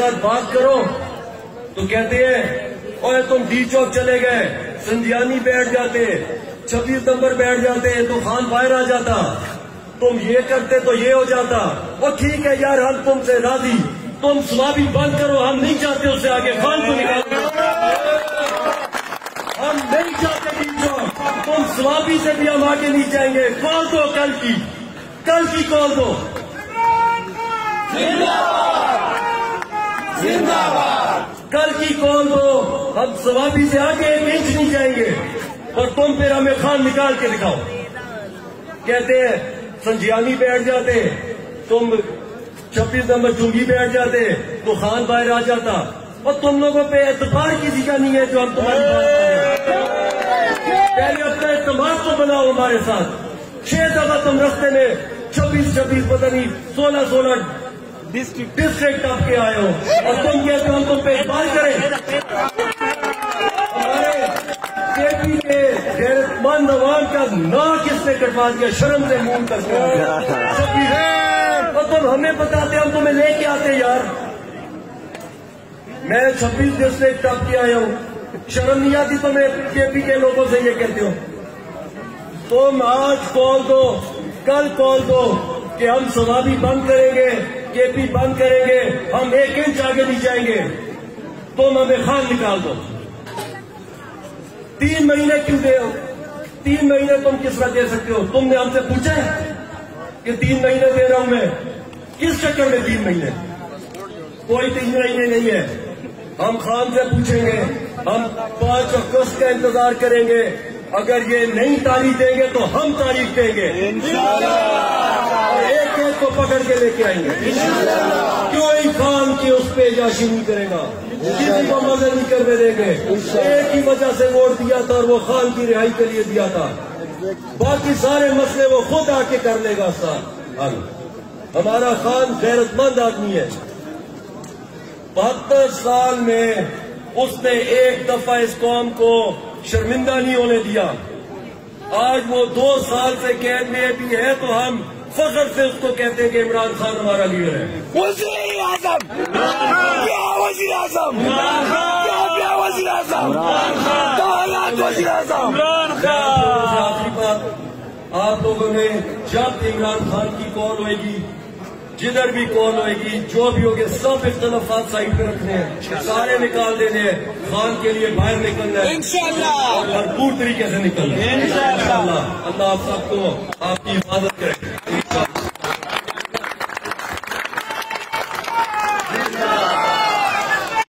साथ बात करो तो कहते हैं ओए तुम डी चौक चले गए, संजियानी बैठ जाते, 26 नंबर बैठ जाते तो खान बाहर आ जाता, तुम ये करते तो ये हो जाता। वो ठीक है यार, हम तुमसे राजी, तुम स्वाबी बंद करो, हम नहीं चाहते उससे आगे खान को निकालो, हम नहीं चाहते डी चौक, तुम स्वाबी से भी हम आगे नहीं जाएंगे। कॉल दो कल की कॉल दो। कल की कॉल दो, हम स्वाबी से आगे 1 इंच नहीं जाएंगे और तुम फिर हमें खान निकाल के दिखाओ। कहते हैं संजियानी बैठ जाते, तुम 26 नंबर चुंगी बैठ जाते तो खान बाहर आ जाता, और तुम लोगों पे एतबार किसी का नहीं है जो हम तुम्हारी बात करें। पहले अपना एतमाद तो बनाओ हमारे साथ। 6 दफा तुम रस्ते में 26 पता नहीं 16 डिस्ट्रिक्ट आपके आए हो और तुम कहते हो हम तुम पे एतबार करें। हमारे केपी के गैरतमंद अवाम का नाक किसने कटवा दिया, शर्म से मुंह कर और तुम हमें बताते, हम तुम्हें लेके आते यार। मैं 26 डिस्ट्रिक्ट आपके आया हूँ, शर्म नहीं आती तुम्हें केपी के लोगों से ये कहते हो? तुम आज कॉल दो, कल कॉल दो कि हम स्वाबी बंद करेंगे, केपी बंद करेंगे, हम 1 इंच आगे नहीं जाएंगे, तुम हमें खान निकाल दो। 3 महीने क्यों दे हो? 3 महीने तुम किस तरह दे सकते हो? तुमने हमसे पूछा है कि 3 महीने दे रहा हूं मैं? किस चक्कर में 3 महीने? कोई 3 महीने नहीं है। हम खान से पूछेंगे, हम 5 अगस्त का इंतजार करेंगे, अगर ये नहीं तारीख देंगे तो हम तारीख देंगे और एक को पकड़ के लेके आएंगे। क्यों ही खान की उस पे याशी नहीं करेगा, किसी को मदद नहीं करने देंगे। एक ही वजह से वोट दिया था और वो खान की रिहाई के लिए दिया था, बाकी सारे मसले वो खुद आके कर लेगा हल। हमारा खान गैरतमंद आदमी है। 72 साल में उसने एक दफा इस कौम को शर्मिंदा नहीं होने दिया। आज वो 2 साल से कैद में भी है तो हम फख्र से उसको कहते हैं कि इमरान खान हमारा लीडर है। वज़ीर आज़म क्या वज़ीर आज़म, क्या वज़ीर आज़म, वज़ीर आज़म। आखिरी बात, आप लोगों ने जब इमरान खान की कॉल होगी, जिधर भी कॉल होगी, जो भी होगे, सब इख्तलाफात साइड पे रखने हैं, सारे निकाल देने हैं, खान के लिए बाहर निकलना है इंशाअल्लाह और भरपूर तरीके से निकलना है इंशाअल्लाह। अल्लाह आप सबको आपकी हिफाजत करे।